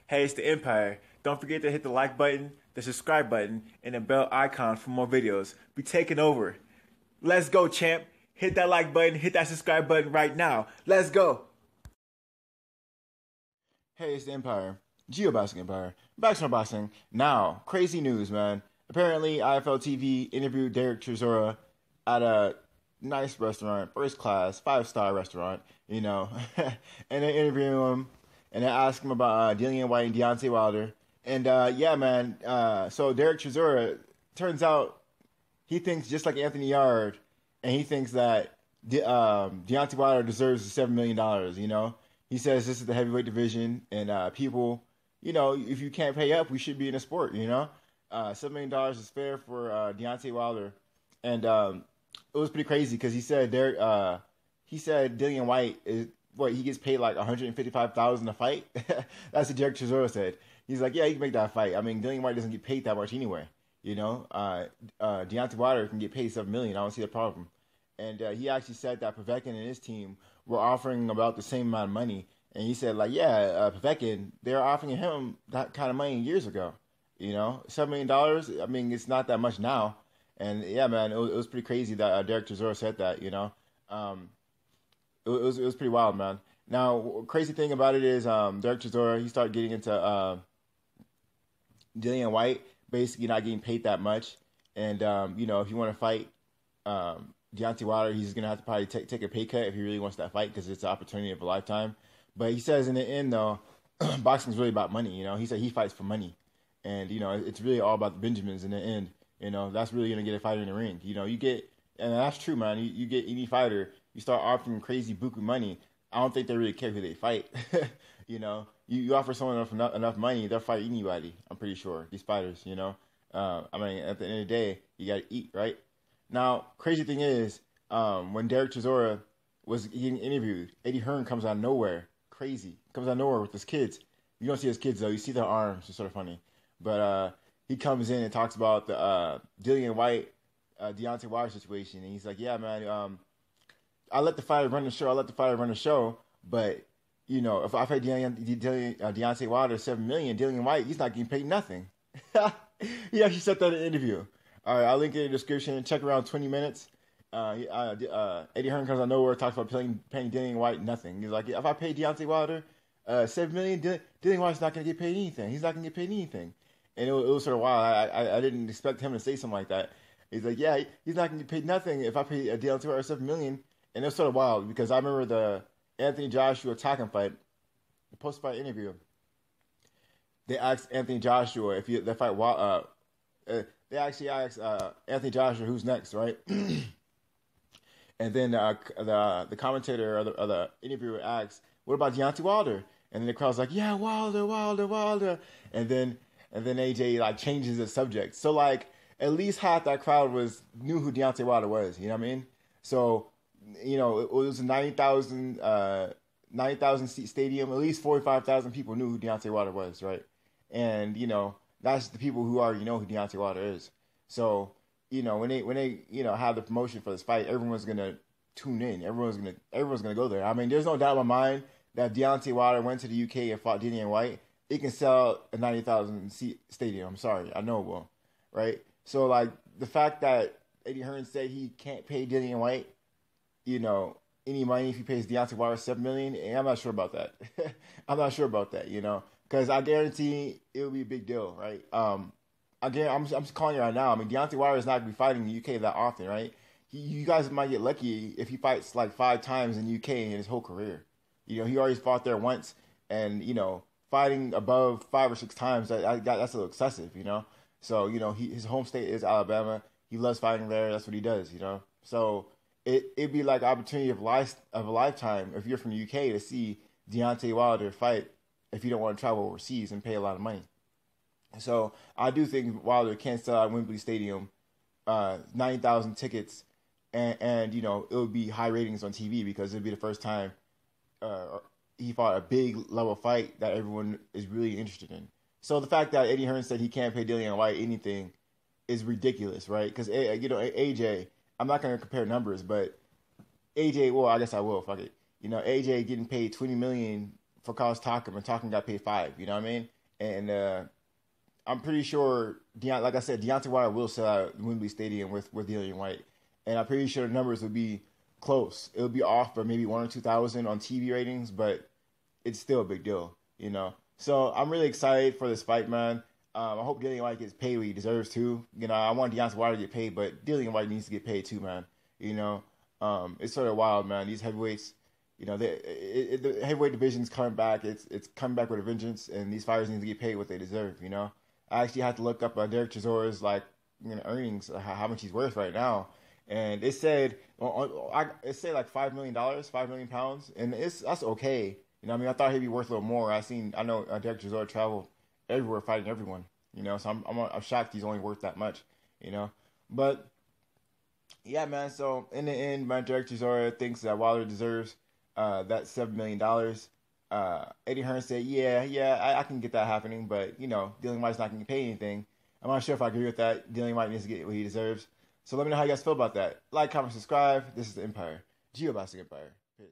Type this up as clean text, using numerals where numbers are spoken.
Hey, it's the Empire. Don't forget to hit the like button, the subscribe button, and the bell icon for more videos. Be taking over. Let's go, champ. Hit that like button, hit that subscribe button right now. Let's go. Hey, it's the Empire. Geoboxing Empire. Back boxing. Now, crazy news, man. Apparently, IFL TV interviewed Derick Chisora at a nice restaurant, first class, 5-star restaurant, and they interviewed him and they asked him about Dillian Whyte and Deontay Wilder. And yeah, man. So Derick Chisora, turns out he thinks just like Anthony Yard, and he thinks that Deontay Wilder deserves the $7 million. He says this is the heavyweight division, and people, if you can't pay up, we should be in a sport. $7 million is fair for Deontay Wilder, and it was pretty crazy because he said Dillian Whyte is what he gets paid like $155,000 a fight. That's what Derick Chisora said. He's like, yeah, he can make that fight. I mean, Dillian Whyte doesn't get paid that much anyway. Deontay Wilder can get paid $7 million. I don't see the problem. And he actually said that Povetkin and his team were offering about the same amount of money. And he said, like, yeah, Povetkin, they're offering him that kind of money years ago. $7 million. I mean, it's not that much now. And yeah, man, it was pretty crazy that Derick Chisora said that. It was pretty wild, man. Now, crazy thing about it is Derick Chisora, he started getting into Dillian Whyte basically not getting paid that much. And, if you want to fight Deontay Wilder, he's going to have to probably take a pay cut if he really wants that fight because it's an opportunity of a lifetime. But he says in the end, though, boxing is really about money. He said he fights for money. And, it's really all about the Benjamins in the end. That's really going to get a fighter in the ring. You get, and that's true, man. You get any fighter, you start offering crazy buku money. I don't think they really care who they fight. You offer someone enough money, they'll fight anybody. I'm pretty sure these fighters. I mean, at the end of the day, you got to eat, right? Now, crazy thing is, when Derick Chisora was getting interviewed, Eddie Hearn comes out of nowhere, crazy, comes out of nowhere with his kids. You don't see his kids though; you see their arms. It's sort of funny, but he comes in and talks about the Dillian Whyte, Deontay Wilder situation, and he's like, "Yeah, man, I let the fighter run the show, but if I pay Deontay Wilder $7 million, Dillian Whyte, he's not getting paid nothing." He actually said that in an interview. All right, I'll link it in the description. Check around 20 minutes. Eddie Hearn comes out of nowhere, talks about paying Dillian Whyte nothing. He's like, if I pay Deontay Wilder $7 million, Dillian Whyte's not going to get paid anything. He's not going to get paid anything. And it was sort of wild. I didn't expect him to say something like that. He's like, yeah, he's not going to get paid nothing if I pay Deontay Wilder $7 million. And it was sort of wild because I remember the Anthony Joshua Taken fight, the post-fight interview. They asked Anthony Joshua if they fight. They actually asked Anthony Joshua who's next, right? And then the commentator or the interviewer asks, "What about Deontay Wilder?" And then the crowd's like, "Yeah, Wilder." And then AJ like changes the subject. So like at least half that crowd knew who Deontay Wilder was. You know what I mean? So it was a 90,000 seat stadium. At least 45,000 people knew who Deontay Wilder was, right? And that's the people who already know who Deontay Wilder is. So when they have the promotion for this fight, everyone's gonna tune in. Everyone's gonna go there. I mean, there's no doubt in my mind that if Deontay Wilder went to the UK and fought Dillian Whyte, it can sell a 90,000 seat stadium. I'm sorry, I know it will, right? So like the fact that Eddie Hearn said he can't pay Dillian Whyte, any money if he pays Deontay Wilder $7 million, I'm not sure about that. I'm not sure about that, because I guarantee it will be a big deal, right? Again, I'm just calling you right now. I mean, Deontay Wilder is not going to be fighting in the UK that often, right? You guys might get lucky if he fights like 5 times in the UK in his whole career. He already fought there once, and fighting above 5 or 6 times that's a little excessive, So his home state is Alabama. He loves fighting there. That's what he does, So it'd be like an opportunity of a lifetime if you're from the UK to see Deontay Wilder fight if you don't want to travel overseas and pay a lot of money. So I do think Wilder can sell out Wembley Stadium, 90,000 tickets, and it would be high ratings on TV because it'd be the first time he fought a big level fight that everyone is really interested in. So the fact that Eddie Hearn said he can't pay Dillian Whyte anything is ridiculous, right? Because AJ, I'm not going to compare numbers, but AJ, well, I guess I will. Fuck it. AJ getting paid $20 million for Carlos Takam, and Takam got paid $5 million. You know what I mean? and I'm pretty sure, like I said, Deontay Wilder will sell out Wembley Stadium with Dillian Whyte, and I'm pretty sure the numbers would be close. It would be off by maybe 1 or 2,000 on TV ratings, but it's still a big deal, you know. So I'm really excited for this fight, man. I hope Dillian Whyte gets paid what he deserves too. You know, I want Deontay Wilder to get paid, but Dillian Whyte needs to get paid too, man. You know, it's sort of wild, man. These heavyweights, you know, the heavyweight division's coming back. It's coming back with a vengeance, and these fighters need to get paid what they deserve. You know, I actually had to look up Derick Chisora's earnings, how much he's worth right now, and it said like $5 million, 5 million pounds, and that's okay. You know, I mean, I thought he'd be worth a little more. I know Derick Chisora traveled everywhere fighting everyone. You know, so I'm shocked he's only worth that much. You know, but yeah, man. So in the end, man, Derick Chisora thinks that Wilder deserves that $7 million. Eddie Hearn said, yeah, I can get that happening, but you know, Dillian White's not going to pay anything. I'm not sure if I agree with that. Dillian White needs to get what he deserves. So let me know how you guys feel about that. Like, comment, subscribe. This is the Empire. Geobastic Empire. Peace.